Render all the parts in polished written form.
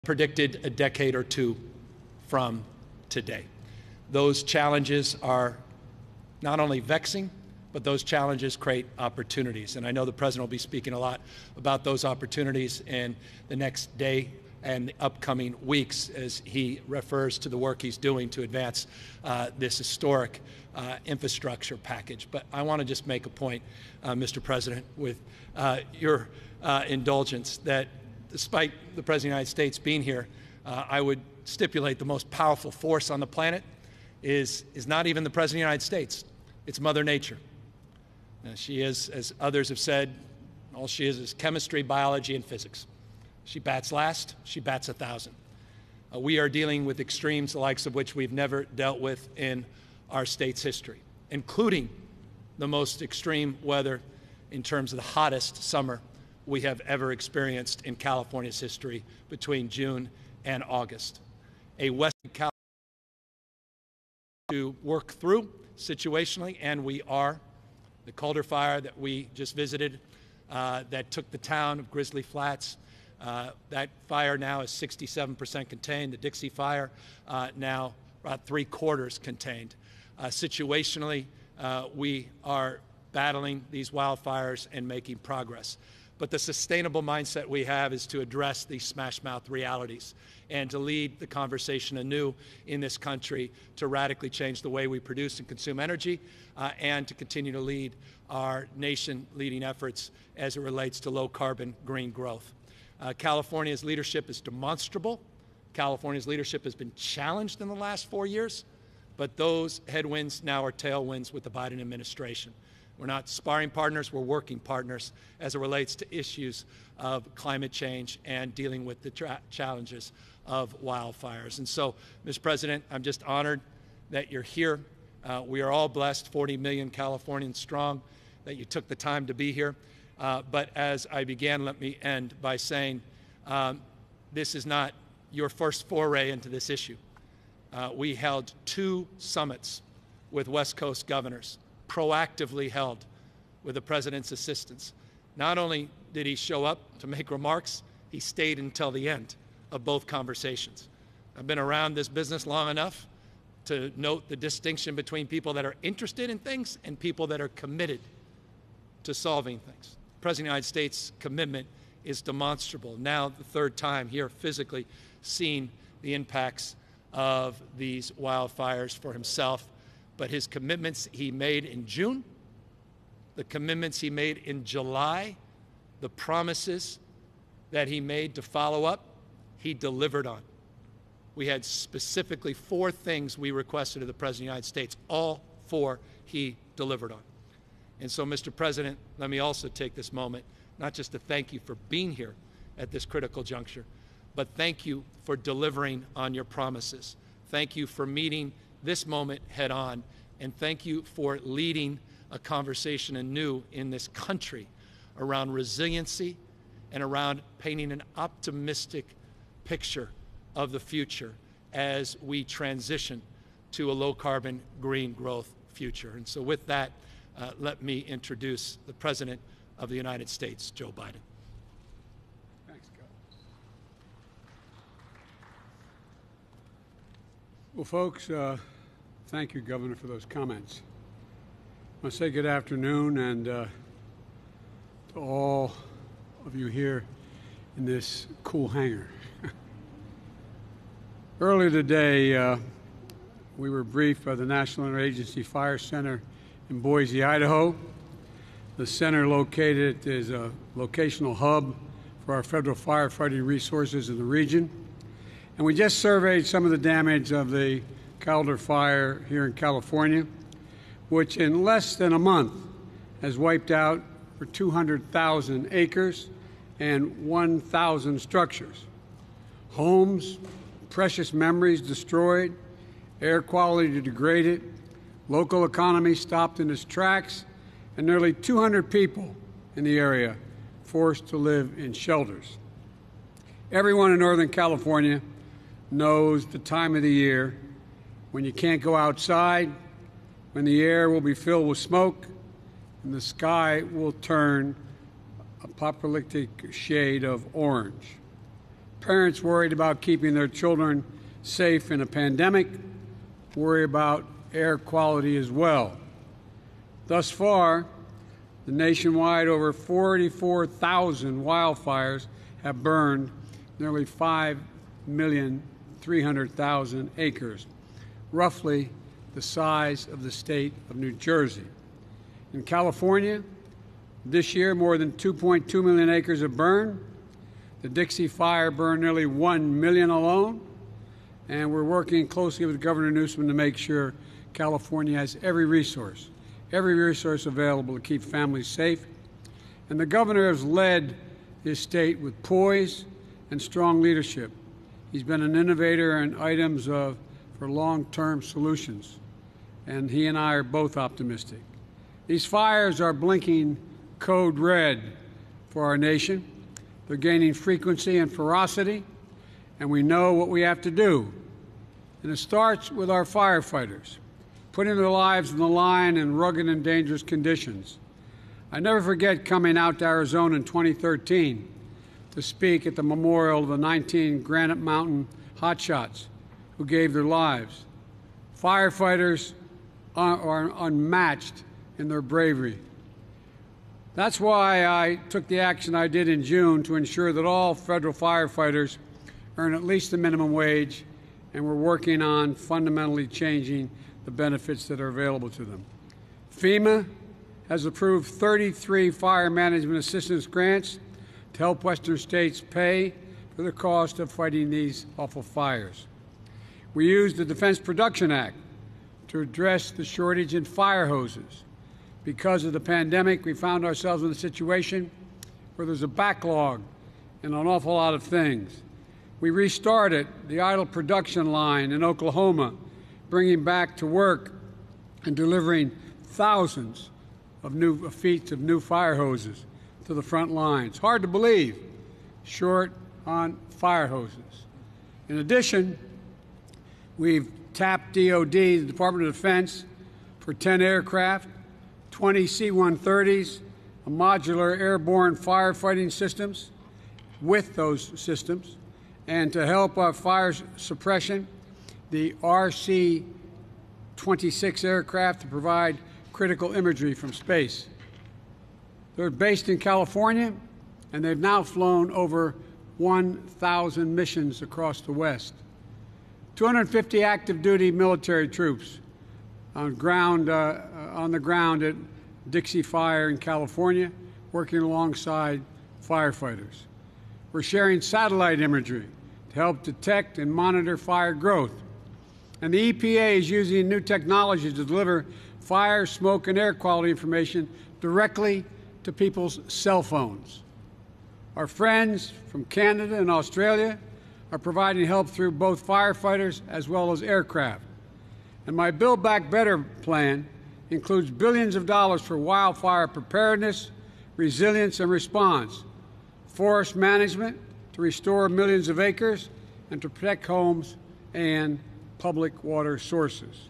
predicted a decade or two from today. Those challenges are not only vexing, but those challenges create opportunities. And I know the President will be speaking a lot about those opportunities in the next day and the upcoming weeks as he refers to the work he's doing to advance this historic infrastructure package. But I want to just make a point, Mr. President, with your indulgence, that despite the President of the United States being here, I would stipulate the most powerful force on the planet is not even the President of the United States. It's Mother Nature. She is, as others have said, all she is chemistry, biology, and physics. She bats last. She bats 1,000. We are dealing with extremes the likes of which we've never dealt with in our state's history, including the most extreme weather in terms of the hottest summer we have ever experienced in California's history between June and August. A Western California to work through situationally, and we are. The Calder fire that we just visited that took the town of Grizzly Flats, that fire now is 67% contained. The Dixie fire now about 3/4 contained. Situationally, we are battling these wildfires and making progress. But the sustainable mindset we have is to address these smash-mouth realities and to lead the conversation anew in this country to radically change the way we produce and consume energy and to continue to lead our nation-leading efforts as it relates to low-carbon green growth. California's leadership is demonstrable. California's leadership has been challenged in the last 4 years, but those headwinds now are tailwinds with the Biden administration. We're not sparring partners, we're working partners as it relates to issues of climate change and dealing with the challenges of wildfires. And so, Mr. President, I'm just honored that you're here. We are all blessed, 40 million Californians strong, that you took the time to be here. But as I began, let me end by saying this is not your first foray into this issue. We held 2 summits with West Coast governors, proactively held with the President's assistance. Not only did he show up to make remarks, he stayed until the end of both conversations. I've been around this business long enough to note the distinction between people that are interested in things and people that are committed to solving things. The President of the United States' commitment is demonstrable. Now, the 3rd time here physically seeing the impacts of these wildfires for himself. But his commitments he made in June, the commitments he made in July, the promises that he made to follow up, he delivered on. We had specifically 4 things we requested of the President of the United States. All 4 he delivered on. And so, Mr. President, let me also take this moment, not just to thank you for being here at this critical juncture, but thank you for delivering on your promises. Thank you for meeting this moment head on, and thank you for leading a conversation anew in this country around resiliency and around painting an optimistic picture of the future as we transition to a low-carbon green growth future. And so with that, let me introduce the President of the United States, Joe Biden. Thanks, Governor. Well, folks, thank you, Governor, for those comments. I want to say good afternoon and to all of you here in this cool hangar. Earlier today, we were briefed by the National Interagency Fire Center in Boise, Idaho. The center located is a locational hub for our federal firefighting resources in the region. And we just surveyed some of the damage of the Calder fire here in California, which in less than a month has wiped out for 200,000 acres and 1,000 structures. Homes, precious memories destroyed, air quality degraded, local economy stopped in its tracks, and nearly 200 people in the area forced to live in shelters. Everyone in Northern California knows the time of the year when you can't go outside, when the air will be filled with smoke, and the sky will turn a apocalyptic shade of orange. Parents worried about keeping their children safe in a pandemic worry about air quality as well. Thus far, the nationwide over 44,000 wildfires have burned nearly 5,300,000 acres, roughly the size of the state of New Jersey. In California, this year more than 2.2 million acres have burned. The Dixie Fire burned nearly 1 million alone, and we're working closely with Governor Newsom to make sure California has every resource available to keep families safe. And the governor has led his state with poise and strong leadership. He's been an innovator in items for long-term solutions, and he and I are both optimistic. These fires are blinking code red for our nation. They're gaining frequency and ferocity, and we know what we have to do. And it starts with our firefighters, putting their lives on the line in rugged and dangerous conditions. I never forget coming out to Arizona in 2013 to speak at the memorial of the 19 Granite Mountain hotshots who gave their lives. Firefighters are unmatched in their bravery. That's why I took the action I did in June to ensure that all federal firefighters earn at least the minimum wage, and we're working on fundamentally changing the benefits that are available to them. FEMA has approved 33 fire management assistance grants to help Western states pay for the cost of fighting these awful fires. We used the Defense Production Act to address the shortage in fire hoses. Because of the pandemic, we found ourselves in a situation where there's a backlog in an awful lot of things. We restarted the idle production line in Oklahoma, bringing back to work and delivering thousands of new feet of new fire hoses to the front lines. Hard to believe, short on fire hoses. In addition, we've tapped DoD, the Department of Defense, for 10 aircraft, 20 C-130s, a modular airborne firefighting systems with those systems, and to help our fire suppression, the RC-26 aircraft to provide critical imagery from space. They're based in California, and they've now flown over 1,000 missions across the West. 250 active duty military troops on the ground at Dixie Fire in California, working alongside firefighters. We're sharing satellite imagery to help detect and monitor fire growth. And the EPA is using new technology to deliver fire, smoke, and air quality information directly to people's cell phones. Our friends from Canada and Australia are providing help through both firefighters as well as aircraft. And my Build Back Better plan includes billions of dollars for wildfire preparedness, resilience, and response, forest management to restore millions of acres, and to protect homes and public water sources.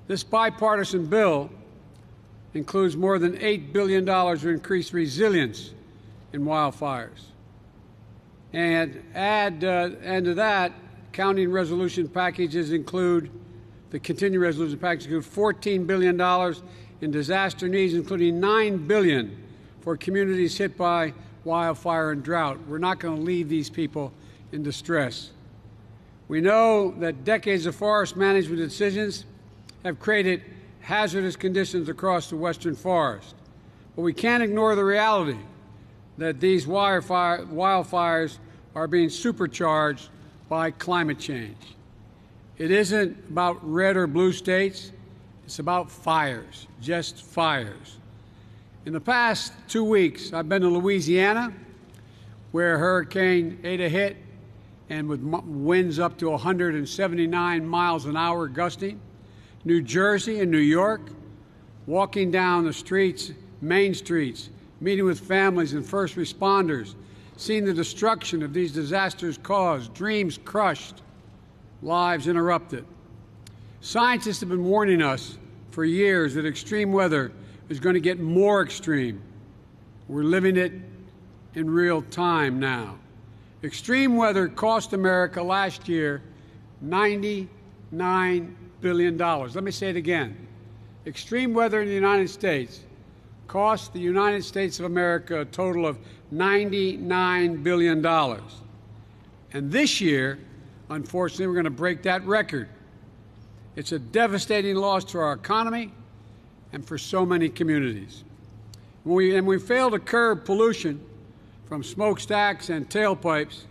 This bipartisan bill includes more than $8 billion to increase resilience in wildfires. And to that, counting resolution packages include the continuing resolution package include $14 billion in disaster needs, including $9 billion for communities hit by wildfire and drought. We're not going to leave these people in distress. We know that decades of forest management decisions have created hazardous conditions across the western forest. But we can't ignore the reality that these wildfires are being supercharged by climate change. It isn't about red or blue states. It's about fires, just fires. In the past 2 weeks, I've been to Louisiana, where Hurricane Eta hit, and with winds up to 179 miles an hour gusting. New Jersey and New York, walking down the streets, main streets, meeting with families and first responders, seeing the destruction of these disasters caused, dreams crushed, lives interrupted. Scientists have been warning us for years that extreme weather is going to get more extreme. We're living it in real time now. Extreme weather cost America last year $99 billion. Let me say it again. Extreme weather in the United States cost the United States of America a total of $99 billion. And this year, unfortunately, we're going to break that record. It's a devastating loss to our economy and for so many communities. When we fail to curb pollution from smokestacks and tailpipes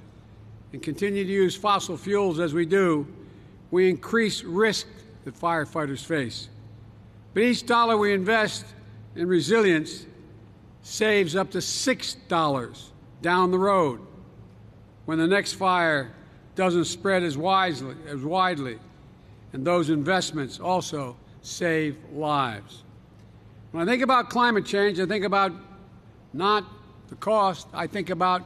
and continue to use fossil fuels as we do, we increase risk that firefighters face. But each dollar we invest in resilience saves up to $6 down the road when the next fire doesn't spread as widely. And those investments also save lives. When I think about climate change, I think about not the cost, I think about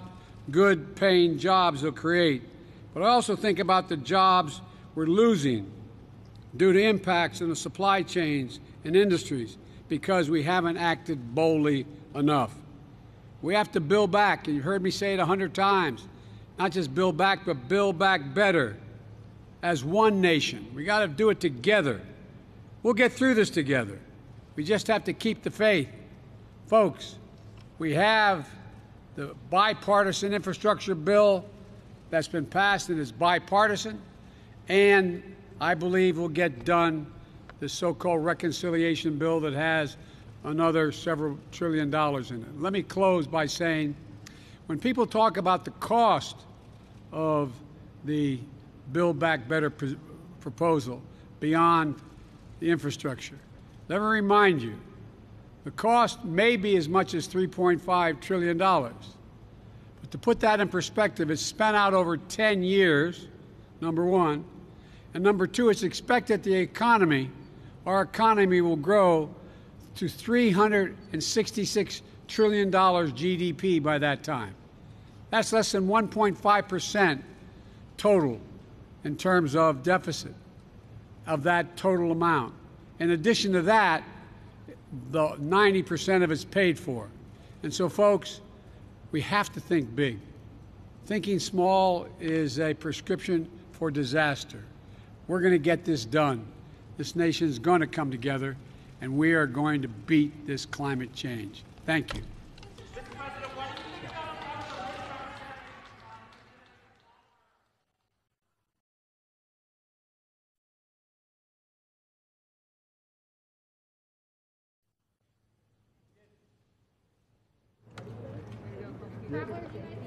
good paying jobs they'll create. But I also think about the jobs we're losing due to impacts in the supply chains and industries because we haven't acted boldly enough. We have to build back, and you've heard me say it 100 times, not just build back, but build back better as one nation. We got to do it together. We'll get through this together. We just have to keep the faith. Folks, we have the bipartisan infrastructure bill that's been passed and is bipartisan, and I believe we'll get done the so-called reconciliation bill that has another several $1 trillion in it. Let me close by saying, when people talk about the cost of the Build Back Better proposal beyond the infrastructure, let me remind you, the cost may be as much as $3.5 trillion. But to put that in perspective, it's spent out over 10 years, number one. And number two, it's expected our economy will grow to $366 trillion GDP by that time. That's less than 1.5% total in terms of deficit of that total amount. In addition to that, the 90% of it's paid for. And so, folks, we have to think big. Thinking small is a prescription for disaster. We're going to get this done. This nation is going to come together, and we are going to beat this climate change. Thank you. Travelers United